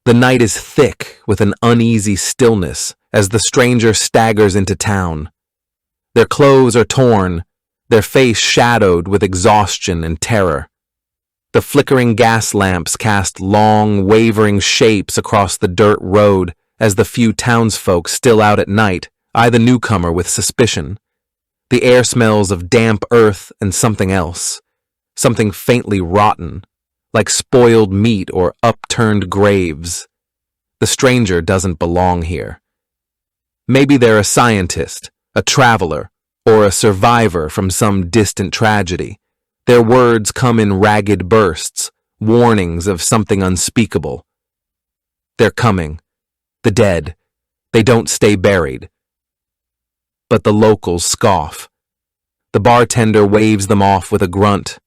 The night is thick with an uneasy stillness as the stranger staggers into town. Their clothes are torn, their face shadowed with exhaustion and terror. The flickering gas lamps cast long, wavering shapes across the dirt road as the few townsfolk still out at night eye the newcomer with suspicion. The air smells of damp earth and something else, something faintly rotten, like spoiled meat or upturned graves. The stranger doesn't belong here. Maybe they're a scientist, a traveler, or a survivor from some distant tragedy. Their words come in ragged bursts, warnings of something unspeakable. They're coming. The dead. They don't stay buried. But the locals scoff. The bartender waves them off with a grunt.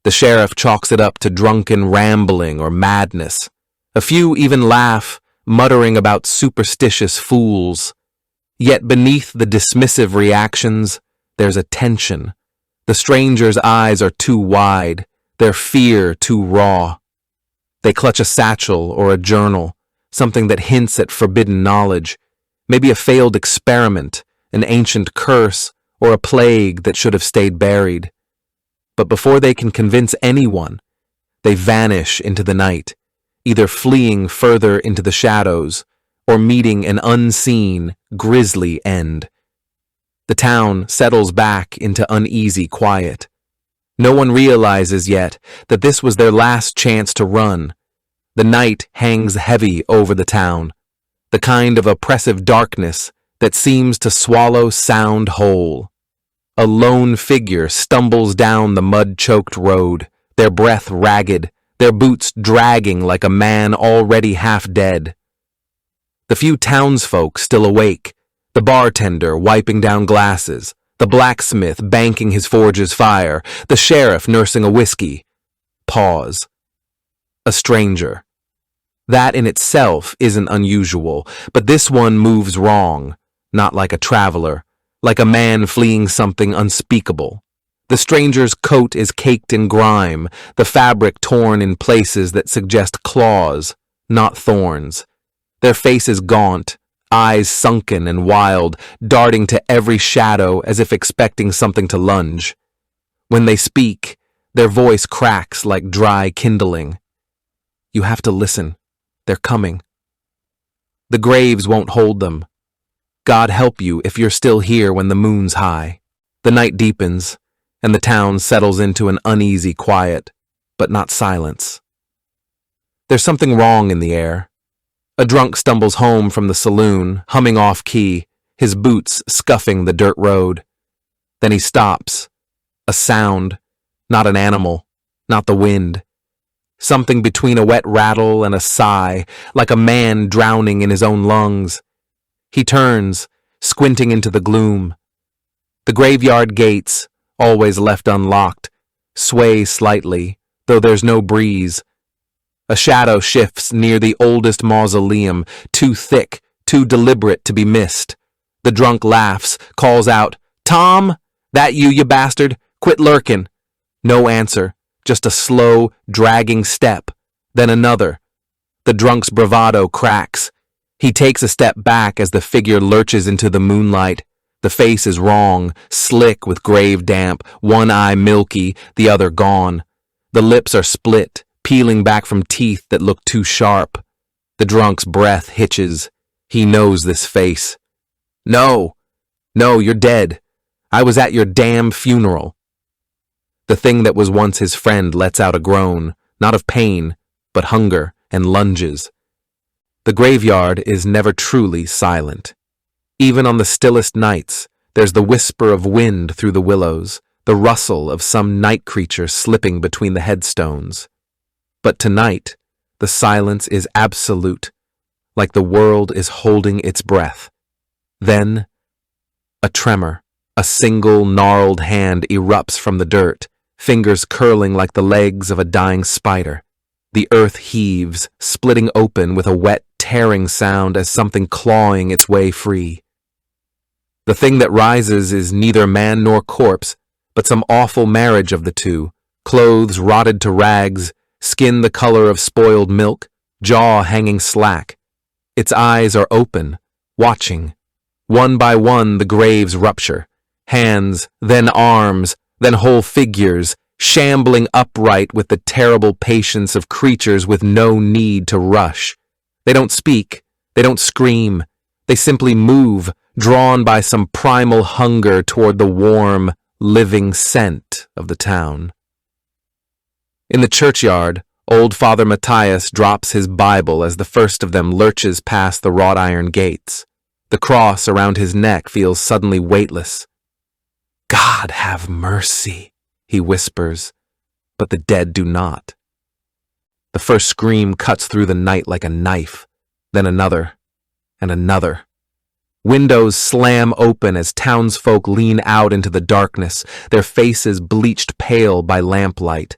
The sheriff chalks it up to drunken rambling or madness. A few even laugh, muttering about superstitious fools. Yet beneath the dismissive reactions, there's a tension. The stranger's eyes are too wide, their fear too raw. They clutch a satchel or a journal, something that hints at forbidden knowledge, maybe a failed experiment, an ancient curse, or a plague that should have stayed buried. But before they can convince anyone, they vanish into the night, either fleeing further into the shadows or meeting an unseen, grisly end. The town settles back into uneasy quiet. No one realizes yet that this was their last chance to run. The night hangs heavy over the town, the kind of oppressive darkness that seems to swallow sound whole. A lone figure stumbles down the mud-choked road, their breath ragged, their boots dragging like a man already half dead. The few townsfolk still awake, the bartender wiping down glasses, the blacksmith banking his forge's fire, the sheriff nursing a whiskey. Pause. A stranger. That in itself isn't unusual, but this one moves wrong, not like a traveler, like a man fleeing something unspeakable. The stranger's coat is caked in grime, the fabric torn in places that suggest claws, not thorns. Their face is gaunt, eyes sunken and wild, darting to every shadow as if expecting something to lunge. When they speak, their voice cracks like dry kindling. You have to listen. They're coming. The graves won't hold them. God help you if you're still here when the moon's high. The night deepens, and the town settles into an uneasy quiet, but not silence. There's something wrong in the air. A drunk stumbles home from the saloon, humming off-key, his boots scuffing the dirt road. Then he stops. A sound, not an animal, not the wind. Something between a wet rattle and a sigh, like a man drowning in his own lungs. He turns, squinting into the gloom. The graveyard gates, always left unlocked, sway slightly, though there's no breeze. A shadow shifts near the oldest mausoleum, too thick, too deliberate to be missed. The drunk laughs, calls out, "Tom! That you bastard? Quit lurkin'." No answer, just a slow, dragging step, then another. The drunk's bravado cracks. He takes a step back as the figure lurches into the moonlight. The face is wrong, slick with grave damp, one eye milky, the other gone. The lips are split, peeling back from teeth that look too sharp. The drunk's breath hitches. He knows this face. No, you're dead. I was at your damn funeral." The thing that was once his friend lets out a groan, not of pain, but hunger, and lunges. The graveyard is never truly silent. Even on the stillest nights, there's the whisper of wind through the willows, the rustle of some night creature slipping between the headstones. But tonight, the silence is absolute, like the world is holding its breath. Then, a tremor, a single gnarled hand erupts from the dirt, fingers curling like the legs of a dying spider. The earth heaves, splitting open with a wet, tearing sound as something clawing its way free. The thing that rises is neither man nor corpse, but some awful marriage of the two, clothes rotted to rags, skin the color of spoiled milk, jaw hanging slack. Its eyes are open, watching. One by one, the graves rupture. Hands, then arms, then whole figures, shambling upright with the terrible patience of creatures with no need to rush. They don't speak, they don't scream, they simply move, drawn by some primal hunger toward the warm, living scent of the town. In the churchyard, old Father Matthias drops his Bible as the first of them lurches past the wrought iron gates. The cross around his neck feels suddenly weightless. "God have mercy," he whispers, but the dead do not. The first scream cuts through the night like a knife, then another, and another. Windows slam open as townsfolk lean out into the darkness, their faces bleached pale by lamplight.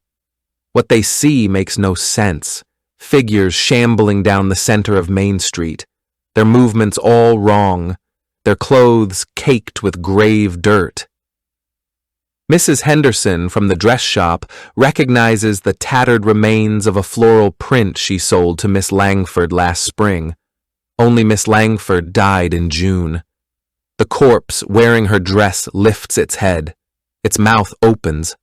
What they see makes no sense. Figures shambling down the center of Main Street, their movements all wrong, their clothes caked with grave dirt. Mrs. Henderson from the dress shop recognizes the tattered remains of a floral print she sold to Miss Langford last spring. Only Miss Langford died in June. The corpse wearing her dress lifts its head. Its mouth opens.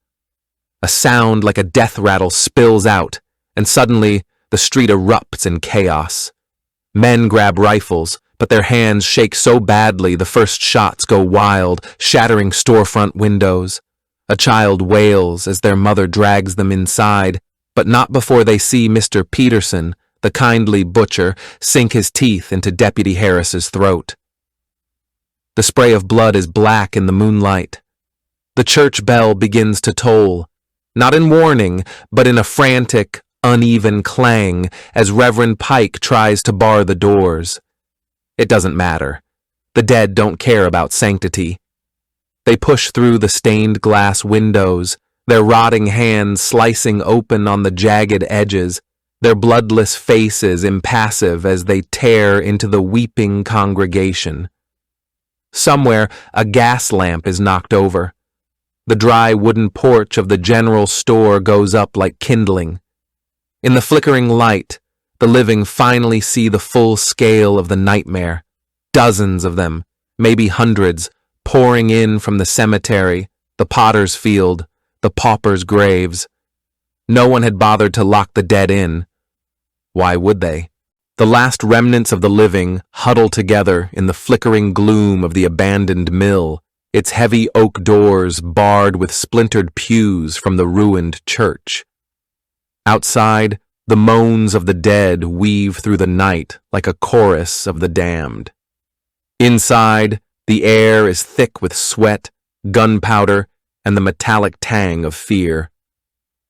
A sound like a death rattle spills out, and suddenly the street erupts in chaos. Men grab rifles, but their hands shake so badly the first shots go wild, shattering storefront windows. A child wails as their mother drags them inside, but not before they see Mr. Peterson, the kindly butcher, sink his teeth into Deputy Harris's throat. The spray of blood is black in the moonlight. The church bell begins to toll, not in warning, but in a frantic, uneven clang as Reverend Pike tries to bar the doors. It doesn't matter. The dead don't care about sanctity. They push through the stained glass windows, their rotting hands slicing open on the jagged edges, their bloodless faces impassive as they tear into the weeping congregation. Somewhere, a gas lamp is knocked over. The dry wooden porch of the general store goes up like kindling. In the flickering light, the living finally see the full scale of the nightmare. Dozens of them, maybe hundreds, pouring in from the cemetery, the potter's field, the paupers' graves. No one had bothered to lock the dead in. Why would they? The last remnants of the living huddle together in the flickering gloom of the abandoned mill, its heavy oak doors barred with splintered pews from the ruined church. Outside, the moans of the dead weave through the night like a chorus of the damned. Inside, the air is thick with sweat, gunpowder, and the metallic tang of fear.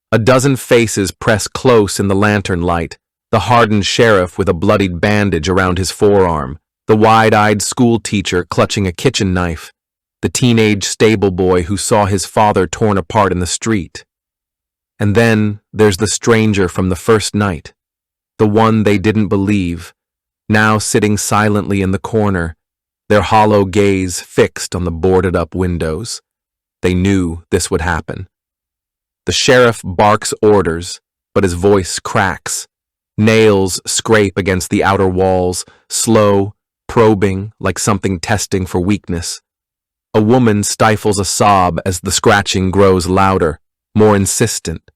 A dozen faces press close in the lantern light, the hardened sheriff with a bloodied bandage around his forearm, the wide-eyed school teacher clutching a kitchen knife, the teenage stable boy who saw his father torn apart in the street. And then there's the stranger from the first night, the one they didn't believe, now sitting silently in the corner, their hollow gaze fixed on the boarded-up windows. They knew this would happen. The sheriff barks orders, but his voice cracks. Nails scrape against the outer walls, slow, probing, like something testing for weakness. A woman stifles a sob as the scratching grows louder, more insistent.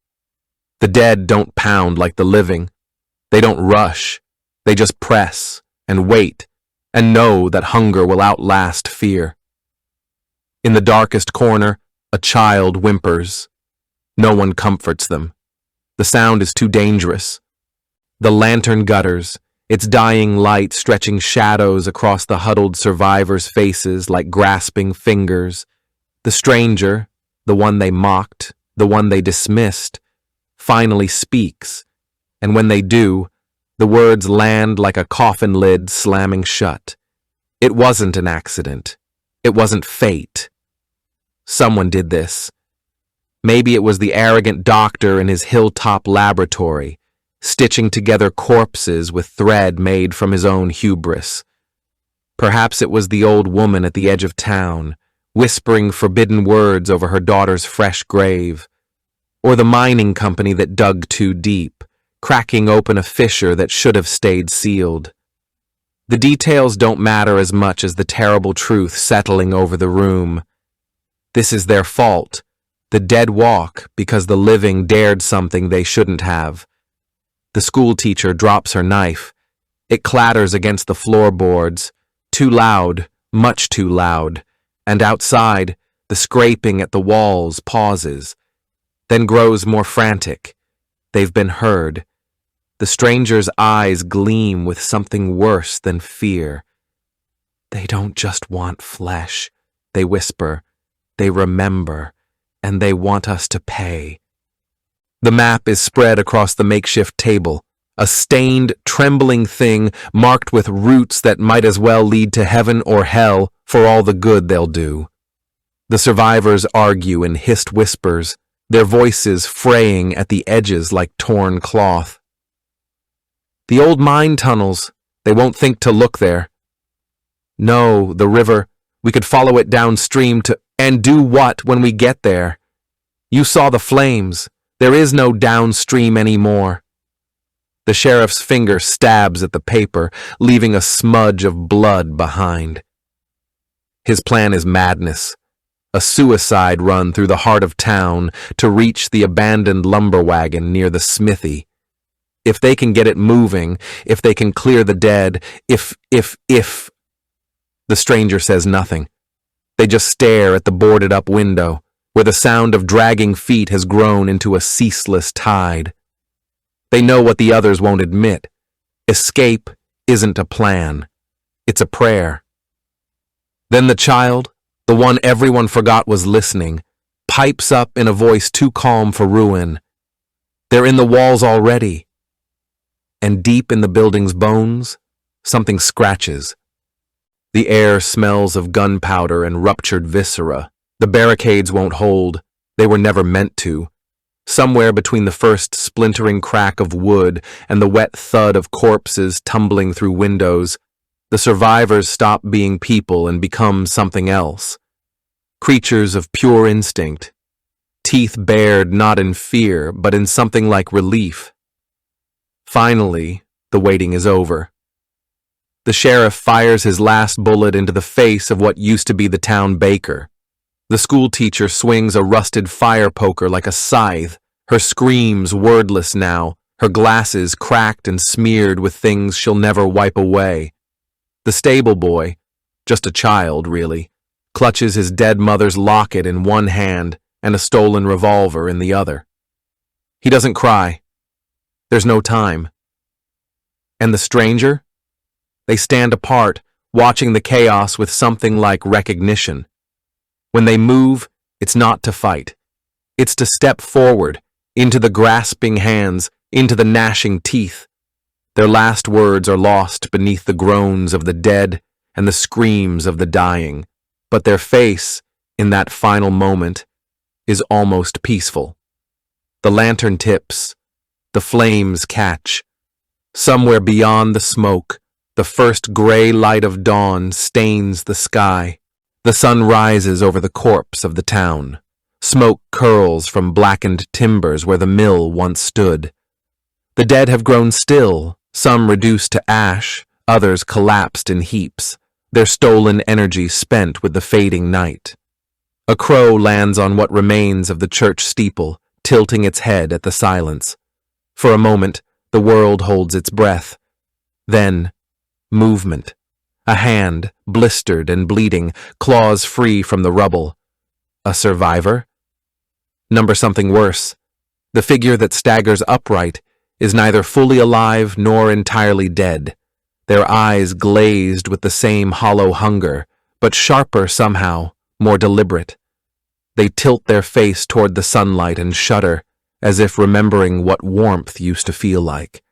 The dead don't pound like the living. They don't rush. They just press and wait and know that hunger will outlast fear. In the darkest corner, a child whimpers. No one comforts them. The sound is too dangerous. The lantern gutters, its dying light stretching shadows across the huddled survivors' faces like grasping fingers. The stranger, the one they mocked, the one they dismissed, finally speaks, and when they do, the words land like a coffin lid slamming shut. It wasn't an accident. It wasn't fate. Someone did this. Maybe it was the arrogant doctor in his hilltop laboratory, stitching together corpses with thread made from his own hubris. Perhaps it was the old woman at the edge of town, whispering forbidden words over her daughter's fresh grave, or the mining company that dug too deep, cracking open a fissure that should have stayed sealed. The details don't matter as much as the terrible truth settling over the room. This is their fault. The dead walk because the living dared something they shouldn't have. The school teacher drops her knife. It clatters against the floorboards, too loud, much too loud, and outside, the scraping at the walls pauses, then grows more frantic. They've been heard. The stranger's eyes gleam with something worse than fear. They don't just want flesh, they whisper. They remember, and they want us to pay. The map is spread across the makeshift table, a stained, trembling thing marked with roots that might as well lead to heaven or hell for all the good they'll do. The survivors argue in hissed whispers, their voices fraying at the edges like torn cloth. The old mine tunnels, they won't think to look there. No, the river, we could follow it downstream to, and do what when we get there? You saw the flames. There is no downstream anymore. The sheriff's finger stabs at the paper, leaving a smudge of blood behind. His plan is madness. A suicide run through the heart of town to reach the abandoned lumber wagon near the smithy. If they can get it moving, if they can clear the dead, if... The stranger says nothing. They just stare at the boarded-up window, where the sound of dragging feet has grown into a ceaseless tide. They know what the others won't admit. Escape isn't a plan. It's a prayer. Then the child, the one everyone forgot was listening, pipes up in a voice too calm for ruin. They're in the walls already. And deep in the building's bones, something scratches. The air smells of gunpowder and ruptured viscera. The barricades won't hold. They were never meant to. Somewhere between the first splintering crack of wood and the wet thud of corpses tumbling through windows, the survivors stop being people and become something else. Creatures of pure instinct. Teeth bared not in fear, but in something like relief. Finally, the waiting is over. The sheriff fires his last bullet into the face of what used to be the town baker. The school teacher swings a rusted fire poker like a scythe, her screams wordless now, her glasses cracked and smeared with things she'll never wipe away. The stable boy, just a child really, clutches his dead mother's locket in one hand and a stolen revolver in the other. He doesn't cry. There's no time. And the stranger? They stand apart, watching the chaos with something like recognition. When they move, it's not to fight. It's to step forward, into the grasping hands, into the gnashing teeth. Their last words are lost beneath the groans of the dead and the screams of the dying, but their face, in that final moment, is almost peaceful. The lantern tips, the flames catch. Somewhere beyond the smoke, the first gray light of dawn stains the sky. The sun rises over the corpse of the town. Smoke curls from blackened timbers where the mill once stood. The dead have grown still, some reduced to ash, others collapsed in heaps, their stolen energy spent with the fading night. A crow lands on what remains of the church steeple, tilting its head at the silence. For a moment, the world holds its breath. Then, movement. A hand, blistered and bleeding, claws free from the rubble. A survivor? Number something worse. The figure that staggers upright is neither fully alive nor entirely dead. Their eyes glazed with the same hollow hunger, but sharper somehow, more deliberate. They tilt their face toward the sunlight and shudder, as if remembering what warmth used to feel like.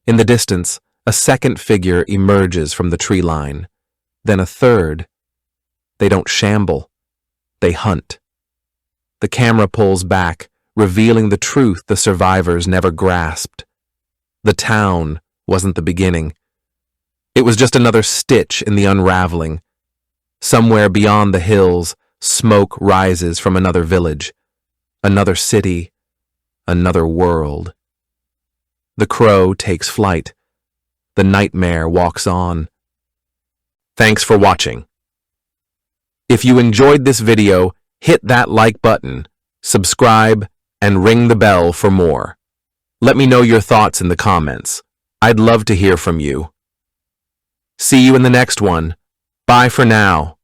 In the distance, a second figure emerges from the tree line. Then a third. They don't shamble. They hunt. The camera pulls back, revealing the truth the survivors never grasped. The town wasn't the beginning. It was just another stitch in the unraveling. Somewhere beyond the hills, smoke rises from another village, another city, another world. The crow takes flight. The nightmare walks on. Thanks for watching. If you enjoyed this video, hit that like button, subscribe, and ring the bell for more. Let me know your thoughts in the comments. I'd love to hear from you. See you in the next one. Bye for now.